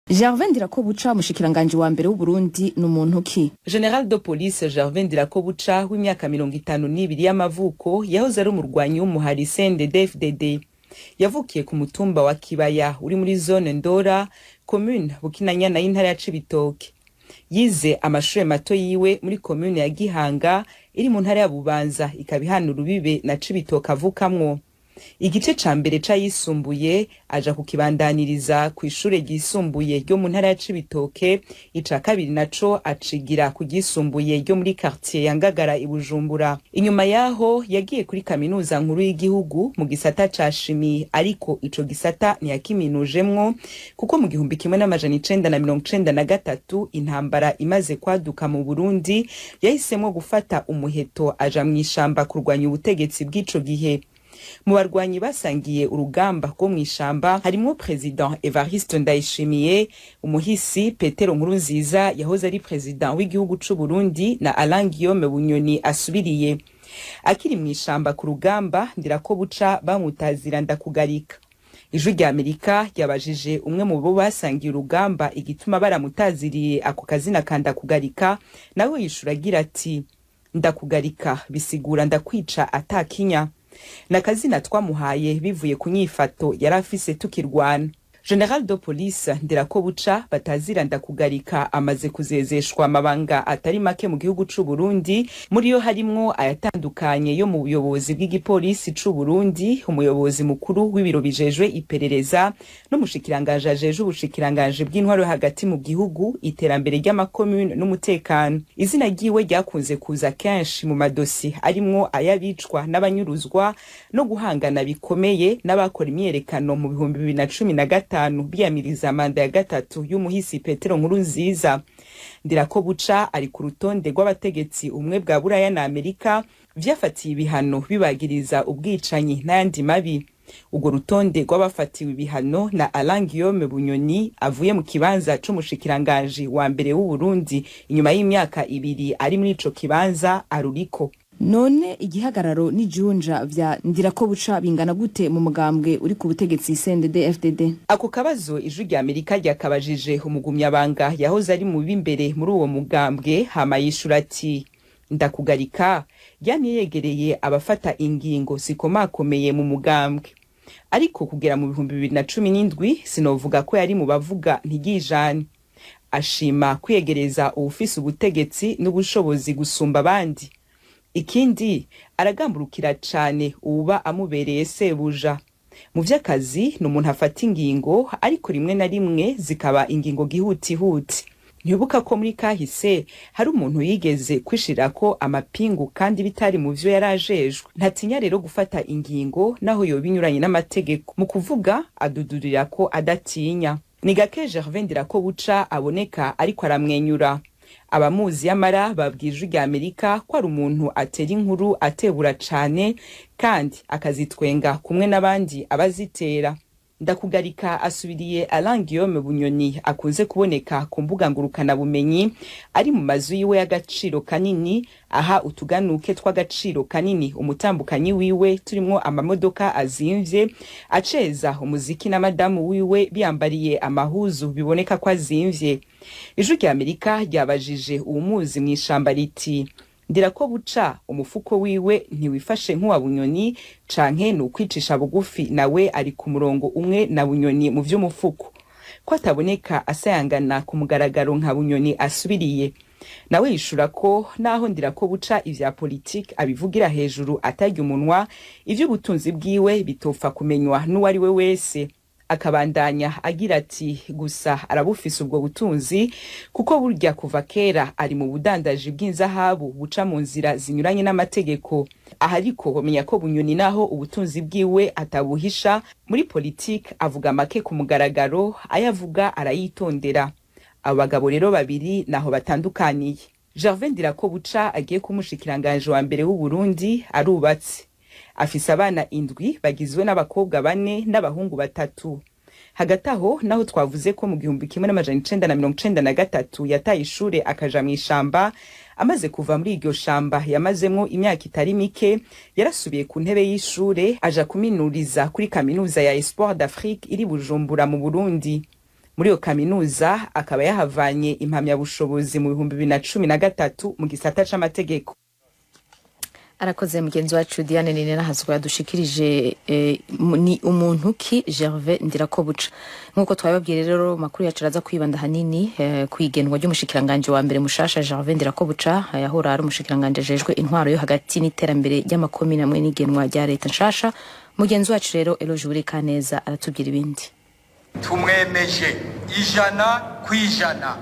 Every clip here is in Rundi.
Gervais Ndirakobuca mushikiranganje wa mbere w'Uburundi n'umuntu ki? General de Police Gervais Ndirakobuca w'imyaka 52 y'amavuko yahoze ari umurwanyi w'umuhari CNDD-FDD. Yavukiye ku mutumba wa Kibaya uri muri zone Ndora, commune Bukinanyana y'intara ya Cibitoke. Yize amashure mato yiwe muri commune ya Gihanga iri mu ntara ya Bubanza ikabihana urubibe na Cibitoke avukamwo. Igice ca mbere cayisumbuye aja kukibandaniriza ku ishure ryisumbuye ryo mu ntara ya Cibitoke, ica kabiri naco acigira ku gisumbuye ryo muri quartier ya Ngagara i Bujumbura. Inyuma yaho yagiye kuri kaminuza nkuru y'igihugu mu gisata ca shimi, ariko ico gisata ntiyakiminujemwo kuko mu 1993 intambara imaze kwaduka mu Burundi yahisemwo gufata umuheto aja mw'ishamba kurwanya ubutegetsi bw'ico gihe. Mu barwanyi basangiye urugamba rwo mw'ishamba harimwo President Evariste Ndayishimiye, umuhisi Petero Nkurunziza yahoze ari President w'igihugu c'u Burundi na Alain Guillaume Bunyoni asubiriye. Akiri mw'ishamba ku rugamba Ndirakobuca bamutazira Ndakugarika. Ijwi rya Amerika yabajije umwe mu bo basangiye urugamba igituma baramutaziriye ako kazina ka Ndakugarika, nawe yishura agira ati Ndakugarika bisigura ndakwica atakinya. Nakazina twamuhaye bivuye ku nyifato yarafise tukirwana. General de Police Ndirakobuca batazira Ndakugarika amaze kuzezeshwa amabanga atari make mu gihugu c'u Burundi, muri yo harimwo ayatandukanye yo mu buyobozi bw'igipolisi c'u Burundi, umuyobozi mukuru w'ibiro bijejwe iperereza n'umushikiranganje ajeje ubushikiranganje bw'intwaro hagati mu gihugu, iterambere ry'amakomune n'umutekano. Izina ryiwe ryakunze kuza kenshi mu madosi arimwo ayabicwa n'abanyuruzwa no guhangana bikomeye n'abakora imyerekano mu 2015 biyamiriza manda ya gatatu y'umuhisi Petero Nkurunziza. Ndirakobuca ari ku rutonde rw'abategetsi umwe bwa Buraya na Amerika vyafatiye ibihano bibagiriza ubwicanyi n'ayandi mabi. Ugo rutonde rw'abafatiwe ibihano na Alain Guillaume Bunyoni avuye mu kibanza c'umushikiranganje wa mbere w'u Burundi inyuma y'imyaka 2 ari muri ico kibanza aruriko. None igihagararo n'ijunja vya Ndirakobuca bingana gute mu mugambwe uri ku butegetsi CNDD-FDD? Ako kabazo Ijwi rya Amerika ryakabajije umugumyabanga yahoze ari mu b'imbere muri uwo mugambwe, hama yishura ati Ndakugarika yamye yegereye abafata ingingo zikomakomeye mu mugambwe, ariko kugera mu 2017 sinovuga ko yari mu bavuga ntigijane. Ashima kwiyegereza ubufisi ubutegetsi n'ubushobozi gusumba abandi. Ikindi aragamburukira cane uba amubereye sebuja. Mu vy'akazi n'umuntu afata ingingo, ariko rimwe na rimwe zikaba ingingo gihutihuti. Ntibuka ko muri kahise hari umuntu yigeze kwishirako amapingu kandi bitari mu vyo yarajejwe. Ntatinya rero gufata ingingo naho yo binyuranye n'amategeko. Mu kuvuga adudurira ko adatinya. Ni gake Gervais Ndirakobuca aboneka ariko aramwenyura. Abamuzi yamara babwije rya Amerika ko ari umuntu atera inkuru atebura cane kandi akazitwenga kumwe n'abandi abazitera. Ndakugarika asubiriye Alain Guillaume Bunyoni akunze kuboneka ku mbuga ngurukana bumenyi ari mu mazu yiwe y'agaciro kanini, aha utuganuke tw'agaciro kanini umutambukanyi wiwe turimwo amamodoka azimvye, aceza umuziki na madamu wiwe biyambariye amahuzu biboneka ko azimvye. Ijwi rya Amerika ryabajije umuzi mw'ishamba riti Ndirakobuca umufuko wiwe ntiwifashe nk'uwa Bunyoni canke n'ukwicisha bugufi nawe ari ku murongo umwe na Bunyoni mu vy'umufuko, ko ataboneka asayangana ku mugaragaro nka Bunyoni asubiriye. Nawe yishura ko naho Ndirakobuca ivya politique abivugira hejuru atarya umunwa, ivy'ubutunzi bwiwe bitopfa kumenywa n'uwari we wese. Akabandanya agira ati gusa arabufise ubwo butunzi kuko burya kuva kera ari mu budandaji bw'inzahabu buca mu nzira zinyuranye n'amategeko. Aha ariko bamenya ko Bunyoni naho ubutunzi bwiwe atabuhisha, muri politique avuga make ku mugaragaro, ayavuga arayitondera. Abagabo rero babiri naho batandukaniye. Gervais Ndirakobuca agiye kumushikiranganje wa mbere w'u Burundi arubatse. Afise abana 7 bagizwe n'abakobwa 4 n'abahungu 3. Hagati aho naho twavuze ko mu 1993 yataye ishure akaja mw'ishamba, amaze kuva muri iryo shamba yamazemwo imyaka itari mike, yarasubiye ku ntebe y'ishure aja kuminuriza kuri kaminuza ya Espoir d'Afrique iri Bujumbura mu Burundi. muri iyo kaminuza akaba yahavanye impamyabushobozi mu 2013 mu gisata c'amategeko. Arakoze mugenzi wacu Diane Nine nahazwa yadushikirije ni umuntu ki Gervais Ndirakobuca. Nkuko twababwiye rero makuru yacaraza kwibanda hanini kwigenwa ry'umushikiranganje wa mbere mushasha Gervais Ndirakobuca yahora ari umushikiranganje jejwe intwaro yo hagati n'iterambere ry'amakomine amwe n'igenwa rya leta nshasha. Mugenzi wacu rero Eloge Burikaneza aratubwira ibindi. Tumwemeje 100%.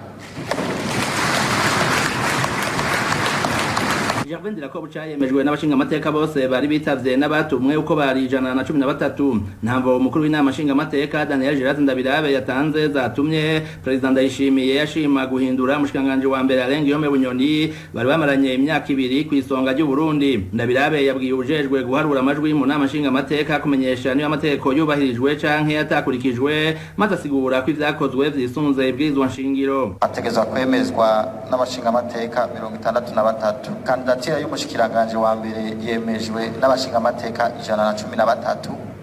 Gervais Ndirakobuca yemejwe n'abashinga amateka bose bari bitavye n'abatumwe uko bari 113. Ntamvo umukuru w'inama nshinga amateka Daniel Gerard Ndabirabe yatanze zatumye President Ndayishimiye yashima guhindura umushikanganje wa mbere Alain Guillaume Bunyoni bari bamaranye imyaka 2 ku isonga ry'u Burundi. Ndabirabe yabwiye ujejwe guharura amajwi mu nama nshinga amateka kumenyesha niyo amategeko yubahirijwe canke yatakurikijwe maze asigura ko ivyakozwe vyisunze ibwirizwa nshingiro. Ategezwa kwemezwa n'abashinga amateka 63 kandi y'umushikiranganje wa mbere yemejwe n'abashinga amateka 113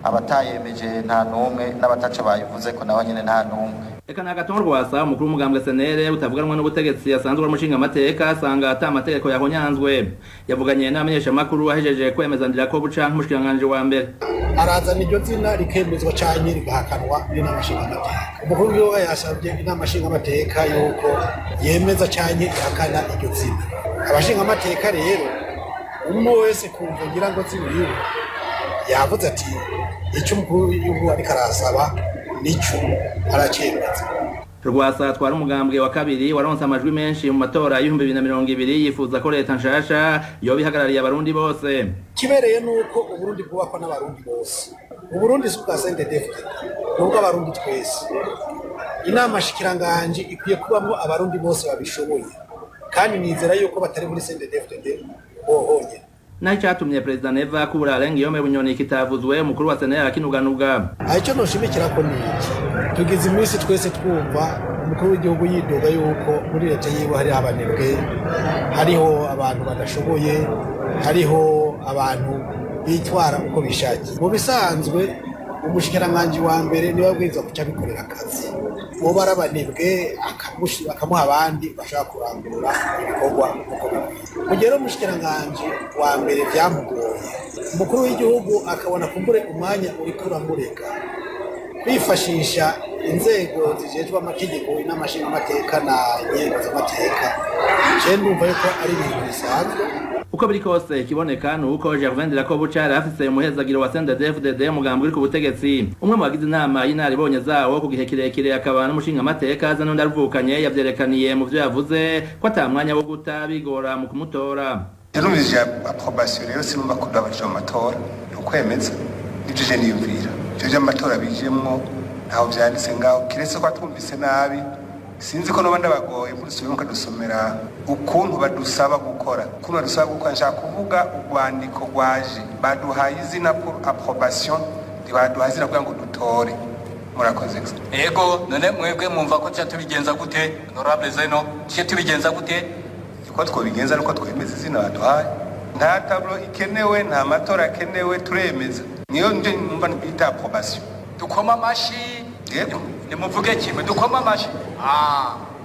abatayemeje nta numwe n'abataca bayivuze ko naho nyene nta numwe. Eka nagatongo rwasa umukuru w'umugambwe SNL utavuganwa n'ubutegetsi asanzwe umushinga amateka asanga ata amategeko yahonyanzwe. Yavuganye n'amenyesha makuru ahejeje kwemeza Ndirakobuca nk'umushikiranganje wa mbere. Araza n'iryo zina rikemezwa cyane rigahakanwa n'amashinga amateka. Umukuru w'igihugu yasabye inama nshinga amateka yuko yemeza cyane ihakana iryo zina. Abashinga amateka rero umwe wese kumva ngira ngo zibiriwe yavuze ati icyo umukuru w'igihugu ariko arasaba nico aracemeza. Rwasa twara umugambwe wa kabiri waronse amajwi menshi mu matora y'2020 yifuza ko leta nshasha yo bihagarariye abarundi bose. Kibereye nuko uburundi bwubakwa n'abarundi bose. Uburundi suka CNDD-FDD nubwo abarundi twese. Inama shikiranganje ikwiye kubamwo abarundi bose babishoboye. Kandi nizera yuko batari muri CNDD-FDD bohonye. Na cyatumye President Neva kubura Alain Guillaume Bunyoni kitavuzwe umukuru wa SNL akinuganuga. Ayico noshimikira ko niki. Tugize iminsi twese twumva umukuru w'igihugu yidoga yuko muri leta yiwe hari abanebwe, hariho abantu badashoboye, hariho abantu bitwara uko bishakiye. Mu bisanzwe umushikiranganje wa mbere niwe abwirizwa kuca bikorera akazi. Bo barabanebwe akamuha abandi bashaka kurangura ibikorwa uko bikwiye. Mugero umushikiranganje wa mbere byamugoye. Umukuru w'igihugu akabona kumbure umwanya uri kuramureka kwifashisha inzego zijejwe amategeko n'amashinga amateka na nyengo z'amateka. Je ndumva yuko ari ibintu bisanzwe. Uko biri kose kiboneka nuko Gervais Ndirakobuca afise umuhezagiro wa CNDD-FDD umugambwe uri ku butegetsi. Umwe mu bagize inama y'inaribonye zawo ku gihe kirekire akaba n'umushinga amateka zano ndaruvukanye yavyerekaniye mu vyo yavuze ko atamwanya wo guta bigora mu kumutora. Yarumije approbation rero sinumva ko dabaje mu matora ukwemeza nijije niyumvira. Cyo amatora bijemwo ntaho vyanditse ngaho kiretse ko atwumvise nabi. Sinzi ko nobanda bagoye muri so yonka dusomera ukuntu badusaba gukora. Ukuntu badusaba gukora nshaka kuvuga urwandiko rwaje baduhaye izina pour approbation baduhaye izina kugira ngo dutore. Murakoze. Ego none mwebwe mwumva ko cyo tubigenza gute? Honorable Zeno, cyo tubigenza gute? Ko twobigenza nuko twemeza izina baduhaye. Nta tablo ikenewe, nta matora akenewe turemeza. Niyo nje numva nbita approbation. Dukoma amashi. Yego. Nimuvuge kimwe dukoma amashi.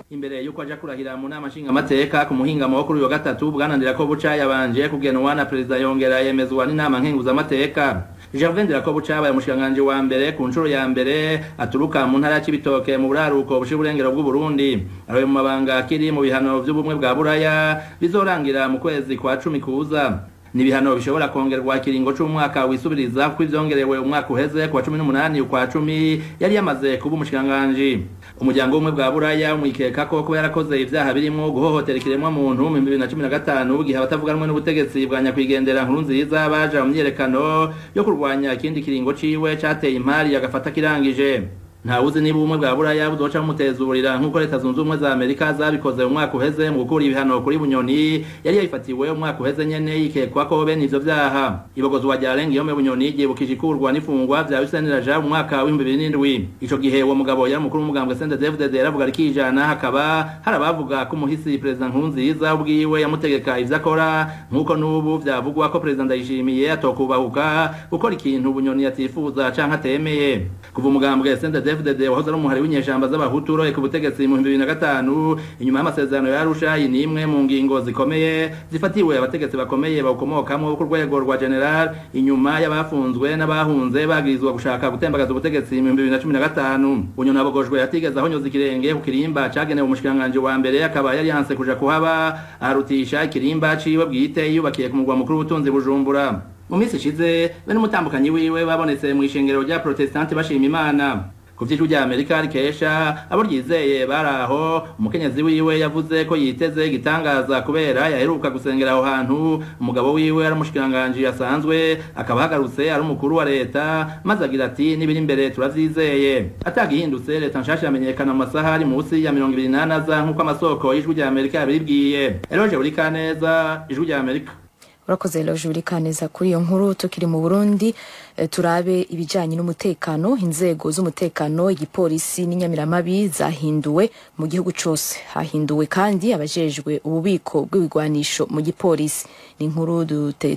Imbere yuko aja kurahira mu nama nshinga amateka ku muhingamo wo kuri uyu wa gatatu Bwana Ndirakobuca yabanje kugenwa na President yongera yemezwa n'inama nkenguza amateka. Gervais Ndirakobuca yabaye umushikanganje wa mbere ku nshuro ya mbere aturuka mu ntara ya Cibitoke mu buraruko bushira uburengero bw'u Burundi. Arawe mu mabanga kiri mu bihano by'ubumwe bwa Buraya bizorangira mu kwezi kwa 10 kuza. Nibihano bishobora kongerwa kiringo c'umwaka wisubiriza ko ivyongerewe umwaka uheze kwa 18 ukwa 10 yari yamaze kuba umushikanganje. Umuryango umwe bwa Buraya umwikeka ko yarakoze ivyaha birimo guhohotera ikiremwa muntu mu 2015 gihe abatavuganwe n'ubutegetsi bwa nyakwigendera Nkurunziza baje mu myerekano yo kurwanya ikindi kiringo ciwe cateye impari yagafata kirangije. Ntawuzi niba ubumwe bwa Buraya buzoca mutezurira nk'uko leta zunze ubumwe za Amerika zabikoze mu mwaka uheze mu gukura ibihano kuri Bunyoni yari yifatiwe mu mwaka uheze nyene yikekwa ko bene ivyo vyaha. Ibogozwa rya Alain Guillaume Bunyoni ryibukije ikurwa n'ifungwa vya Hussein Raja mu mwaka wa 2007. Ico gihe uwo mugabo yari mukuru w'umugambwe CNDD-FDD yaravuga rikijana hakaba harabavuga ko umuhisi President Nkurunziza ubwiwe yamutegeka ivyo akora nk'uko n'ubu vyavugwa ko President Ndayishimiye atokubahuka gukora ikintu Bunyoni yatifuza canke atemeye. Kuva umugambwe CNDD CNDD-FDD wahoze ari umuhari w'inyeshamba z'abahutu uroye ku butegetsi mu 2005 inyuma y'amasezerano ya Arusha ni imwe mu ngingo zikomeye zifatiwe abategetsi bakomeye bawukomokamwo ku rwego rwa general inyuma y'abafunzwe n'abahunze bagirizwa gushaka gutembagaza ubutegetsi mu 2015. Bunyoni abogojwe yatigeze aho nyoza ikirenge ku kirimba cagenewe umushikiranganje wa mbere akaba yari yanse kuja kuhaba arutisha ikirimba ciwe bwite yubakiye ku mugwa mukuru w'ubutunzi Bujumbura. Mu minsi ishize bene umutambukanyi wiwe babonetse mu ishengero rya Protestante bashima Imana. Ku vy'ijwi rya Amerika rikesha abo ryizeye baraho umukenyezi wiwe yavuze ko yiteze gitangaza kubera yaheruka gusengera aho hantu umugabo wiwe ari umushikiranganje asanzwe akaba hagarutse ari umukuru wa leta maze agira ati nibiri imbere turavyizeye atagihindutse leta nshasha yamenyekana mu masaha ari munsi ya 28 aza nk'uko amasoko y'ijwi rya Amerika yabibwiye. Eloge Burikaneza, ijwi rya Amerika. Urakoze Eloge Burikaneza kuri iyo nkuru. Tukiri mu Burundi turabe ibijanye n'umutekano. Inzego z'umutekano igipolisi n'inyamiramabi zahinduwe mu gihugu cyose. Hahinduwe kandi abajejwe ububiko bw'ibigwanisho mu gipolisi. Ni inkuru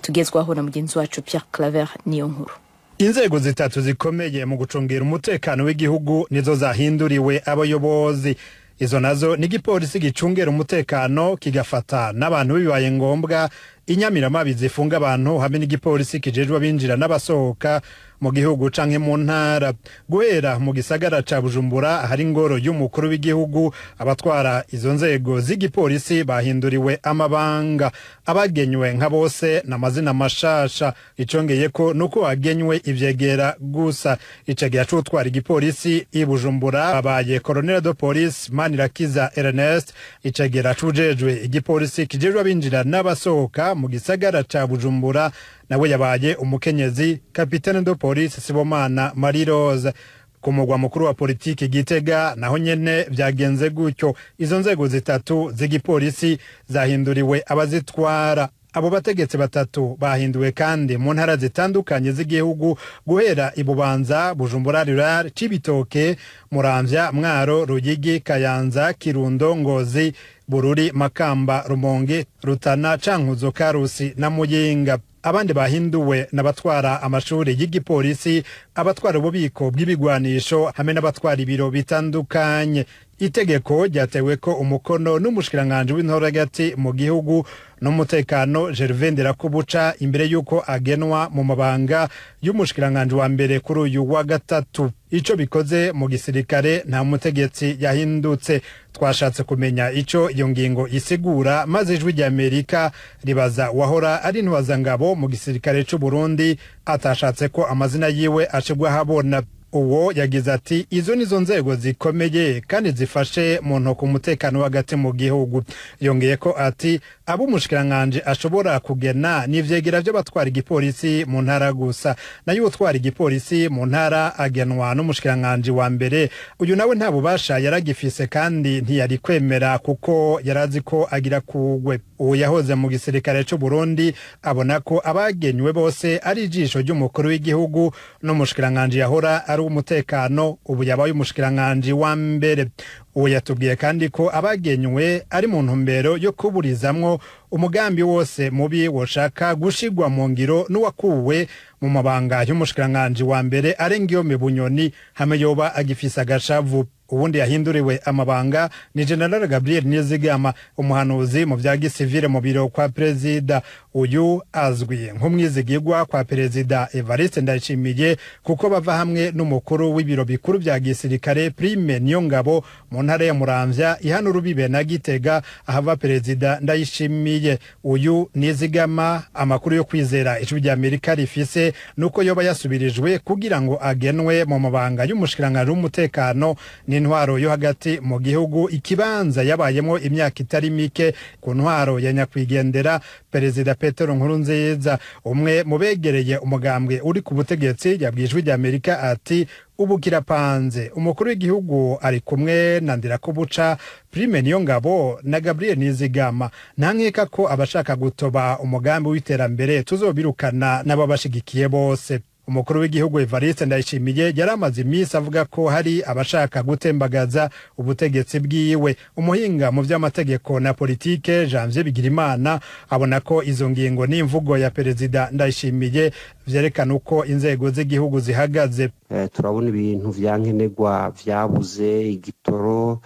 tugezwaho na mugenzi wacu Pierre Claver niyo nkuru. Inzego zitatu zikomeye mu gucungira umutekano w'igihugu nizo zahinduriwe abayobozi. Izo nazo ni igipolisi gicungera umutekano kigafata n'abantu bibaye ngombwa, inyamiramabi zifunga abantu hamwe n'igipolisi kijejwe abinjira n'abasohoka mu gihugu canke mu ntara. Guhera mu gisagara ca Bujumbura hari ingoro y'umukuru w'igihugu, abatwara izo nzego z'igipolisi bahinduriwe amabanga. Abagenywe nka bose n'amazina mashasha, icongeye ko nuko agenywe ivyegera gusa. Icegera c'utwara igipolisi i Bujumbura abaye Colonel de Police Manirakiza Ernest, icegera c'ujejwe igipolisi kijejwe abinjira n'abasohoka mu gisagara ca Bujumbura nawe yabaye umukenyezi Capitaine de Police Sibomana Marie Rose. Ku mugwa mukuru wa politiki Gitega naho nyene vyagenze gutyo. Izo nzego zitatu z'igipolisi zahinduriwe abazitwara. Abo bategetsi batatu bahinduwe kandi mu ntara zitandukanye z'igihugu guhera Ibubanza, Bujumbura Rural, Cibitoke, Muramvya, Mwaro, Ruyigi, Kayanza, Kirundo, Ngozi, Bururi, Makamba, Rumonge, Rutana, Cankuzo, Karusi na Muyinga. Abandi bahinduwe n'abatwara amashuri y'igipolisi, abatwara ububiko bw'ibigwanisho hamwe n'abatwara ibiro bitandukanye. Itegeko ryatewe ko umukono n'umushikiranganje w'intore hagati mu gihugu n'umutekano Gervais Ndirakobuca imbere yuko agenwa mu mabanga y'umushikiranganje wa mbere kuri uyu wa gatatu. Ico bikoze mu gisirikare nta mutegetsi yahindutse. Twashatse kumenya ico iyo ngingo isigura maze ijwi rya Amerika ribaza wahora ari ntwazangabo mu gisirikare c'u Burundi atashatse ko amazina yiwe ashigwa habona. Uwo yagize ati izo nizo nzego zikomeye kandi zifashe mu ntoko umutekano hagati mu gihugu. Yongeye ko ati abo umushikiranganje ashobora kugena n'ivyegera byo batwara igipolisi mu ntara gusa, nayo utwara igipolisi mu ntara agenwa n'umushikiranganje wa mbere. Uyu nawe nta bubasha yaragifise kandi ntiyari kwemera kuko yarazi ko agira kugwe. Uwo yahoze mu gisirikare c'u Burundi abona ko abagenywe bose ari ijisho ry'umukuru w'igihugu n'umushikiranganje yahora ari umutekano ubu yabaye umushikiranganje wa mbere. Uwo yatubwiye kandi ko abagenywe ari mu ntumbero yo kuburizamwo umugambi wose mubi woshaka gushigwa mu ngiro n'uwakuwe mu mabanga y'umushikiranganje wa mbere Arengiyome Bunyoni hamwe yoba agifisa agashavu. Ubundi yahinduriwe amabanga ni General Gabriel Nizigama, umuhanuzi mu vya gisivile mu biro kwa prezida. Uyu azwi nk'umwizigirwa kwa prezida Evariste Ndayishimiye kuko bava hamwe n'umukuru w'ibiro bikuru vya gisirikare Prime Niyongabo mu ntara ya Muramvya ihana urubibe na Gitega ahava prezida Ndayishimiye. Uyu Nizigama amakuru yo kwizera ijwi rya Amerika rifise nuko yoba yasubirijwe kugira ngo agenwe mu mabanga y'umushikiranganje w'umutekano n'intwaro yo hagati mu gihugu, ikibanza yabayemo imyaka itari mike ku ntwaro ya nyakwigendera Perezida Petero Nkurunziza. Umwe mu begereye umugambwe uri ku butegetsi yabwijwe rya Amerika ati ubu kirapanze, umukuru w'igihugu ari kumwe na Ndirakobuca, Prime Niyongabo na Gabriel Nizigama. Ntankeka ko abashaka gutoba umugambi w'iterambere tuzobirukana n'ababashigikiye bose. umukuru w'igihugu Evariste Ndayishimiye yari amaze iminsi avuga ko hari abashaka gutembagaza ubutegetsi bwiwe. Umuhinga mu vy'amategeko na politike Janvier Bigirimana abona ko izo ngingo n'imvugo ya perezida Ndayishimiye vyerekana uko inzego z'igihugu zihagaze. Turabona ibintu vyankenerwa vyabuze, igitoro,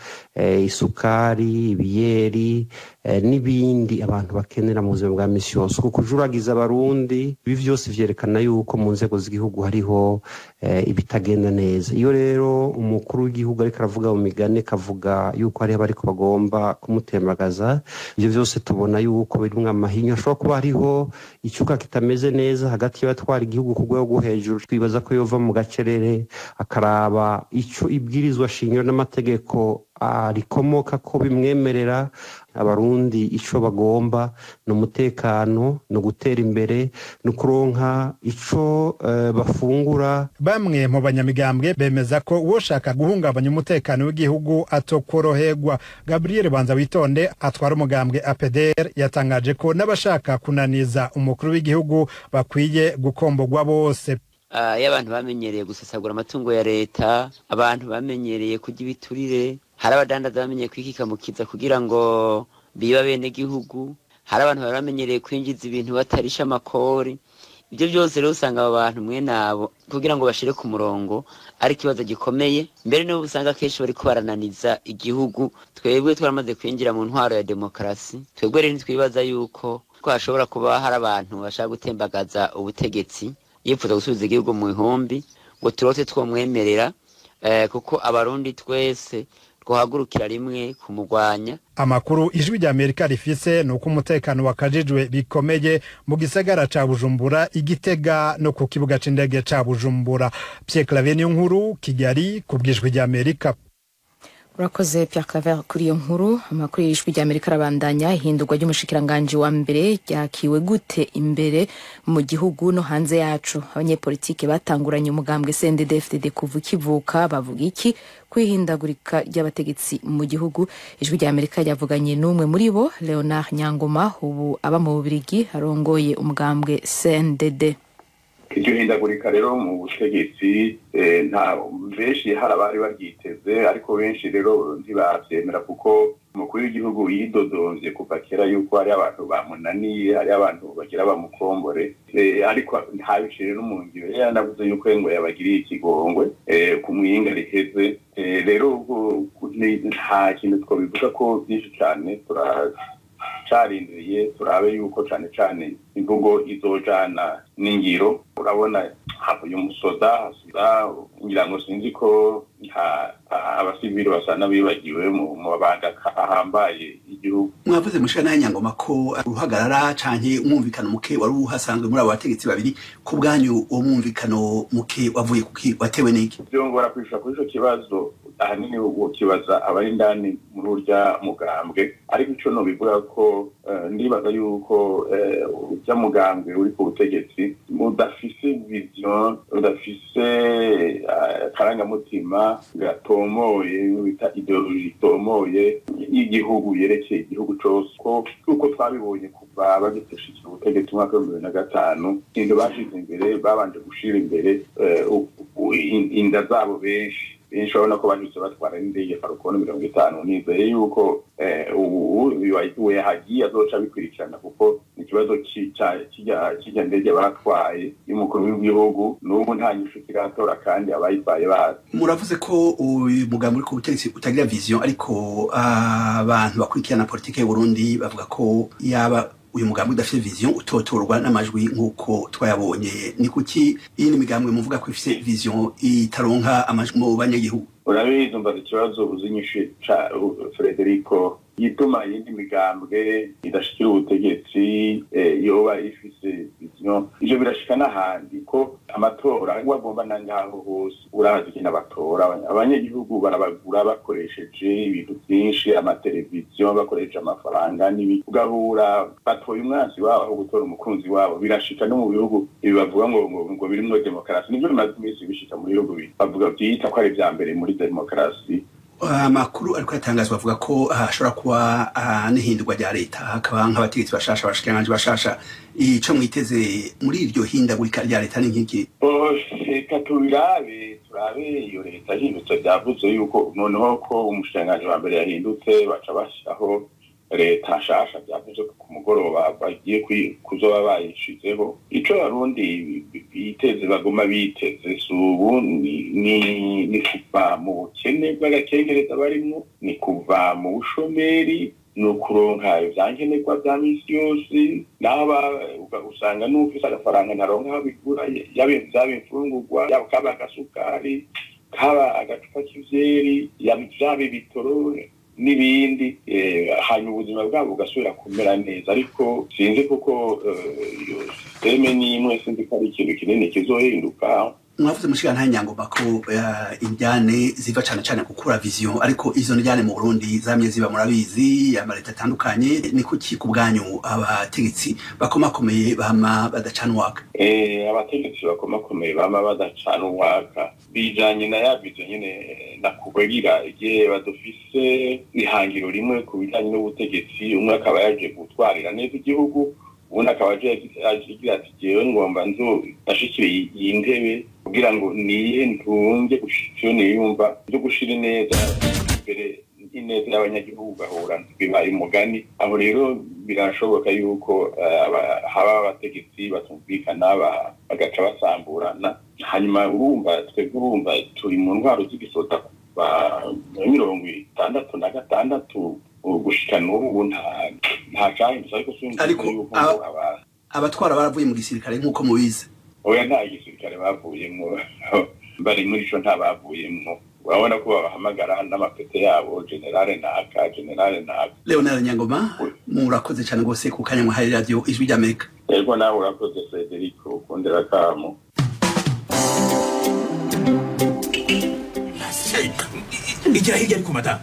isukari, ibiyeri n'ibindi abantu bakenera mu buzima bwa misi yose. Kujuragiza abarundi ibi vyose vyerekana yuko mu nzego z'igihugu hariho ibitagenda neza. Iyo rero umukuru w'igihugu ariko aravuga mu migane kavuga yuko hariho bariko bagomba kumutembagaza, ivyo vyose tubona yuko birimwo amahinya. Ashobora kuba hariho icuka kitameze neza hagati y'abatwara igihugu ku rwego rwo hejuru. Twibaza ko yova mu gacerere akaraba ico ibwirizwa shingiro n'amategeko rikomoka ko bimwemerera abarundi ico bagomba no mutekano no gutera imbere no kuronka ico bafungura. Bamwe mu banyamigambwe bemeza ko uwoshaka guhungabanya umutekano w'igihugu atokoroherwa. Gabriel Banza Witonde atwara umugambwe APDR yatangaje ko n'abashaka kunaniza umukuru w'igihugu bakwiye gukombogwa bose. Y'abantu bamenyereye gusesagura amatungo ya leta, abantu bamenyereye kurya ibiturire, hari abadandaza bamenyereye kwikikamukiza kugira ngo biba bene gihugu, hari abantu bamenyereye kwinjiza ibintu batarisha amakori. Ibyo byose rero usanga abo bantu mwe nabo kugira ngo bashire ku murongo ari kibazo gikomeye. Mbere no usanga kenshi bari kubarananiza igihugu. Twebwe twaramaze kwinjira mu ntwaro ya demokrasi. Twebwe rero twibaza yuko hashobora kuba hari abantu bashaka gutembagaza ubutegetsi yifuza gusubiza igihugu mu ihumbi ngo turote twomwemerera, kuko abarundi twese twahagurukira rimwe kumugwanya. Amakuru ijwi rya Amerika rifise nuko umutekano wakajijwe bikomeye mu gisagara ca Bujumbura, Igitega no ku kibuga c'indege ca Bujumbura. Pierre Claver nkuru Kigali ku bw'ijwi rya Amerika. Urakoze Pierre Claver kuri iyo nkuru. Amakuru y'ijwi rya Amerika arabandanya. Ihindurwa ry'umushikiranganje wa mbere ryakiwe gute imbere mu gihugu no hanze yacu? Abanyepolitike batanguranye umugambwe CNDD-FDD kuva kivuka bavuga iki kwihindagurika ry'abategetsi mu gihugu? Ijwi rya Amerika ryavuganye n'umwe muri bo, Leonard Nyangoma, ubu aba mu Bubiligi arongoye umugambwe CNDD. Iryo hindagurika rero mu butegetsi nta benshi hari abari baryiteze, ariko benshi rero ntibavyemera kuko umukuru w'igihugu yidodonvye kuva kera yuko hari abantu bamunaniye, hari abantu bagira bamukombore, ariko ntabicire no mu ngiro. Yanavuze yuko ngo yabagiriye ikigongwe ku mwinga riheze. Rero nta kintu twobivuga ko byinshi cyane carindiriye turabe yuko cane imvugo izojana n'ingiro. Urabona havuye umusoda hasubiza ngira ngo sinzi ko abasivili basa n'abibagiwe mu mabanga ahambaye igihugu. Mwavuze mushana Nyangoma ko uruhagarara canke umwumvikano muke wari uhasanzwe muri abo bategetsi babiri. Ku bwanyu uwo mwumvikano muke wavuye kuki, watewe n'iki? Byongora kwishura kuri ico kibazo ahanini ukibaza abari indani muri urya mugambwe, ariko ico no bivuga ko ndibaza yuko urya mugambwe uri ku butegetsi udafise vision, udafise karangamutima gatomoye bita ideologie itomoye y'igihugu yerekeye igihugu cose. Uko twabibonye kuva bagiteshikira ubutegetsi mwaka wa 2005, indo bashize imbere babanje gushira imbere inda zabo benshi urabona ko banyuze batwara n'indege Falcon 50. Nizeye yuko ubu hagiye azoca bikurikirana kuko ikibazo kijya ndege batwaye y'umukuru w'igihugu n'ubu nta nyishu kiratora kandi abayitwaye bazi. Muravuze ko uyu mugambi uri ku butegetsi utagira vision, ariko abantu bakurikirana politike y'u Burundi bavuga ko yaba uyu mugambi udafite vision utotorwa n'amajwi nk'uko twayabonye. Ni kuki iyi ni migambwe muvuga ko ifite vision itaronka amajwi mu banyagihugu? Urabizi mbaza ikibazo uzinyishe ca Frederico yituma yindi migambwe idashikira ubutegetsi yoba ifise vision. Ivyo birashika n'ahandi ko amatora wagomba nangaho hose urazi kina batora abanyagihugu barabagura bakoresheje ibintu byinshi, amateleviziyo bakoresha amafaranga n'ibi, ugahura batoye umwanzi wabo aho gutora umukunzi wabo. Birashika no mu bihugu ibi bavuga ngo birimwo demokrasi, nivyo bimaze imisi bishika muri bihugu bavuga byita ko ari vya mbere muri demokrasi. amakuru ariko yatangazwa avuga ko hashobora kuba n'ihindurwa rya leta hakaba nk'abategetsi bashasha abashikiranganje bashasha ico mwiteze muri iryo hindagurika rya leta n'inkingi reka turabe iyo leta hindutse byavuze yuko noneho ko umushikiranganji wa mbere yahindutse baca bashyiraho leta nshasha byavuze ku mugoroba bagiye kuzoba bayishizeho ico abarundi biteze baguma biteze subu ni kuva mu bukene bw'agakengereza barimwo ni kuva mu bushomeri ni ukuronka ivyankenerwa vya misi yose n'aba usanga n'ufise agafaranga ntaronka aho bigura vyaba imfungurwa yaba kaba agasukari kaba agacupa k'ivyeri vyaba ibitoro n'ibindi hanyuma ubuzima bwabo bugasubira kumera neza ariko sinzi kuko iyo systeme n'imwe sinzi ko ari ikintu kinini kizohinduka mwavuze mushikana Nyangoma ko injyane ziva cyane gukura vision ariko izo njyane mu Burundi zamye ziba murabizi amareta atandukanye ni kuki ku bwanyu abategetsi bakomakomeye bama badacana waka abategetsi bakomakomeye bama badacana waka bijanye na yabizo nyene nakubwira igihe badufise ihangiro rimwe ku bijanye n'ubutegetsi umwe akaba yaje gutwarira neza igihugu ubundi akaba agira ati jewe ngomba ndashikire iyi ntebe kugira ngo niye ntunge gushikira niyumva byo gushira neza imbere ineza y'abanyagihugu gahora bibaye umugani aho rero birashoboka yuko haba abategetsi batumvikana bagaca basamburana hanyuma urumva turi mu ntwaro z'igisota kuva 66 gushika n'ubu nta cyahindutse ariko abatwara baravuye mu gisirikare nk'uko mubizi oya nta gisirikare bavuyemo bari muri ico nta bavuyemo urabona ko babahamagara n'amapete yabo generale naka Leonard Nyangoma murakoze cyane gose ku kanya mu hari radio Ijwi ry'Amerika yego nawe urakoze Federico kondera kamo igira hirya ariko mata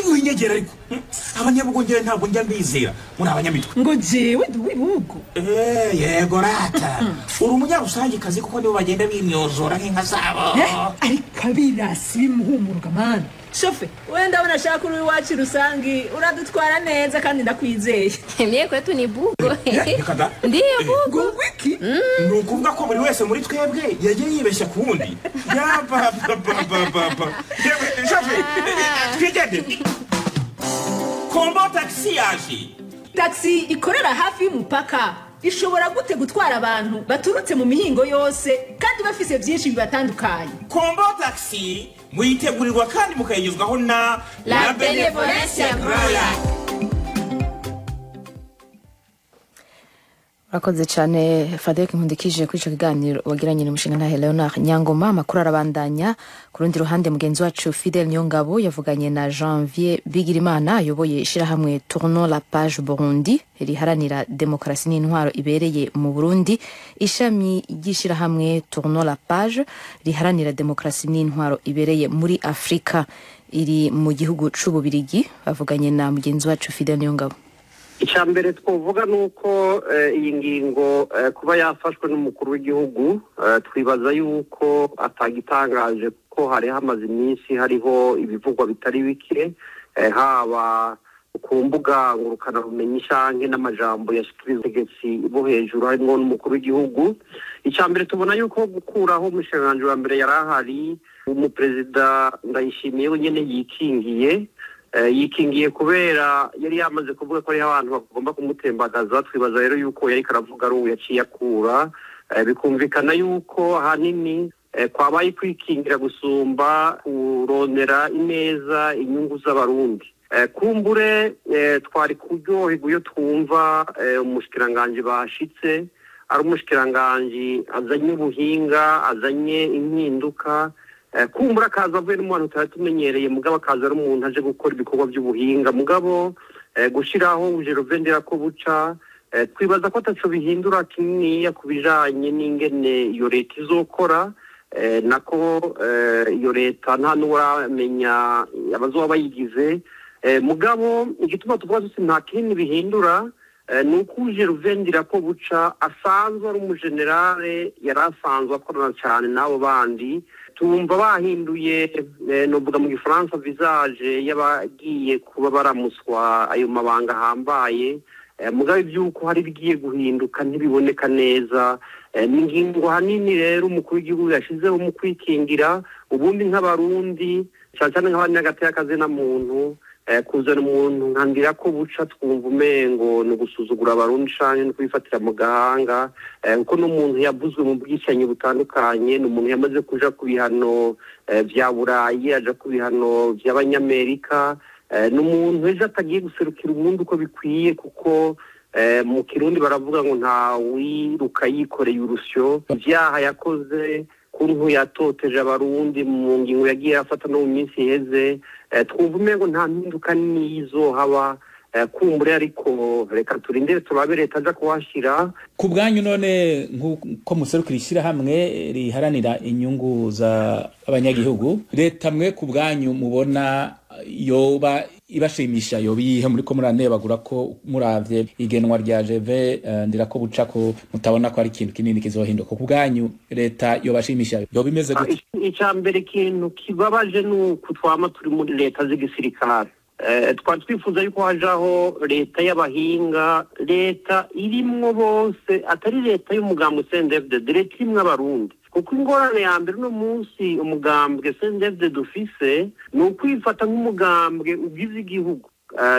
winyegera ariko abanyabugongera ntabwo njya mbizera muri abanyamitwe ngo jewe duwibugo yego rata uri umunyarusangi kazi kuko nibo bagenda bimyozora nk'inka zabo ariko abirasi bimuhumuruka mana shofe wenda unashaka uri wacu rusangi uradutwara neza kandi ndakwizeye mie kwetu ni bugo ndiye bugo wiki nukuvuga ko buri wese muri twebwe yagiye yibeshya kundi ya papa shofe twigende kombo taxi yaje taxi ikorera hafi y'umupaka ishobora gute gutwara abantu baturutse mu mihingo yose kandi bafise byinshi bibatandukanye kombo taxi muyitegurirwa kandi mukayigezwaho na La Benevolencia Royal. Urakoze cyane Fadek Nkundikije kuri ico kiganiro wagiranye n'umushinga ntahe Leonard Nyangoma makuru arabandanya ku rundi ruhande mugenzi wacu Fidel Nyongabo yavuganye na Janvier Bigirimana ayoboye ishirahamwe Tournons la Page Burundi riharanira demokrasi n'intwaro ibereye mu Burundi ishami ry'ishirahamwe Tournons la Page riharanira demokrasi n'intwaro ibereye muri Afrika iri mu gihugu c'Ububirigi bavuganye na mugenzi wacu Fidel Nyongabo. Icyambere twovuga nuko iyi ngingo kuba yafashwe n'umukuru w'igihugu twibaza yuko atagitangaje ko hari hamaze iminsi hariho ibivugwa bitari bike haba ku mbuga ngurukana bumenyi canke n'amajambo yashikiriza ubutegetsi bo hejuru harimo n'umukuru w'igihugu. Icyambere tubona yuko gukuraho umushikiranganji wa mbere yarahari umuperezida Ndayishimiye wenyene yikingiye kubera yari yamaze kuvuga ko ari abantu bagomba kumutembagaza. Twibaza rero yuko yari karavuga ari uwo yaciye akura bikumvikana yuko hanini kwabaye kwikingira gusumba kurondera ineza inyungu z'abarundi. Kumbure twari kuryoherwa iyo twumva umushikiranganji bashitse ari umushikiranganji azanye ubuhinga azanye impinduka kumbura akaza avuye n'umuntu tutari tumenyereye mugabo akaza ari umuntu aje gukora ibikorwa by'ubuhinga mugabo gushiraho Gervais Ndirakobuca twibaza ko ataco bihindura kinini ku bijanye n'ingene iyo leta izokora nako iyo leta nta n'uramenya abazoba bayigize mugabo igituma tuvuga tuti nta kinini bihindura nuko Gervais Ndirakobuca asanzwe ari umugenerale yari asanzwe akorana cyane n'abo bandi tumva bahinduye novuga mu gifaransa visage y'abagiye kuba baramuswa ayo mabanga hambaye mugabe byuko hari bigiye guhinduka ntibiboneka neza n'ingingo hanini rero umukuru w'igihugu yashizeho mu kwikingira ubundi nk'abarundi cyane nk'abanyagateka na muntu kuzana umuntu nkandira ko buca twumva umengo no gusuzugura abarundi cyane no kwifatira mu gahanga kuko n'umuntu yavuzwe mu bwicanyi butandukanye n'umuntu yamaze kuja ku bihano vya Burayi aja ku bihano by'abanyamerika n'umuntu ejo atagiye guserukira umuntu uko bikwiye kuko mu Kirundi baravuga ngo nta wiruka yikoreye urusyo ivyaha yakoze kuntu yatoteje abarundi mu ngingo yagiye afata no mu minsi iheze twumva umengo nta mpinduka nizo haba kumbure ariko reka turindire turabe leta aja kuhashira ku bwanyu none nk'uko muserukira ishyirahamwe riharanira inyungu za abanyagihugu leta mwe ku bwanyu mubona yoba ibashimisha yoba iyihe muri ko muranebagura ko muravye igenwa rya Gervais Ndirakobuca ko mutabona ko ari ikintu kinini kizohinduka ku bwanyu leta yobashimisha yoba imeze gute? Icambere kintu kibabaje nuko twama turi muri leta z'igisirikare twari twifuza yuko hajaho leta y'abahinga leta irimwo bose atari leta y'umugambi CNDD leta irimwo abarundi kuko ingorane ya mbere no munsi umugambwe CNDD dufise ni ukwifata nk'umugambwe ugize igihugu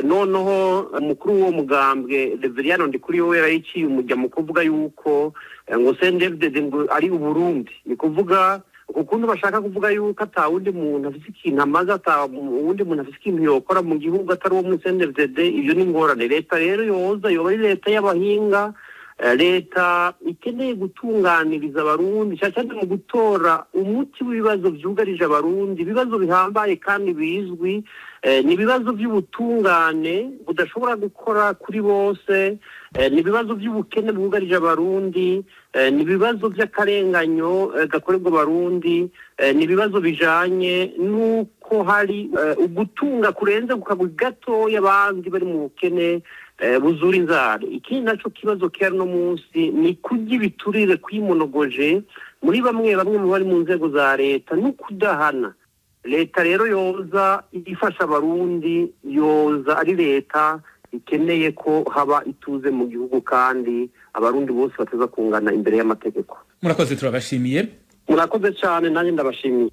noneho umukuru w'uwo mugambwe Reverien Ndikuriyo yarayiciye umujya mu kuvuga yuko ngo CNDD ngo ari uburundi ni kuvuga ukuntu bashaka kuvuga yuko atawundi muntu afite ikintu amaze atawundi muntu afite ikintu yokora mu gihugu atari uwo mu CNDD ibyo ni ingorane leta rero yoza yoba ari leta y'abahinga leta ikeneye gutunganiriza abarundi cyane mu gutora umuti w'ibibazo byugarije abarundi ibibazo bihambaye kandi bizwi ni ibibazo by'ubutungane budashobora gukora kuri bose ni ibibazo by'ubukene bwugarije abarundi ni ibibazo by'akarenganyo gakorerwa abarundi ni ibibazo bijanye n'uko hari ugutunga kurenze ku kagwi gatoya abandi bari mu bukene buzura inzara ikindi naco kibazo kera no munsi ni kurya ibiturire kwimonogoje muri bamwe mu bari mu nzego za leta no kudahana leta rero yoza ifasha abarundi yoza ari leta ikeneye ko haba ituze mu gihugu kandi abarundi bose bateza kungana imbere y'amategeko. Murakoze turabashimiye. Murakoze cyane nanjye ndabashimiye.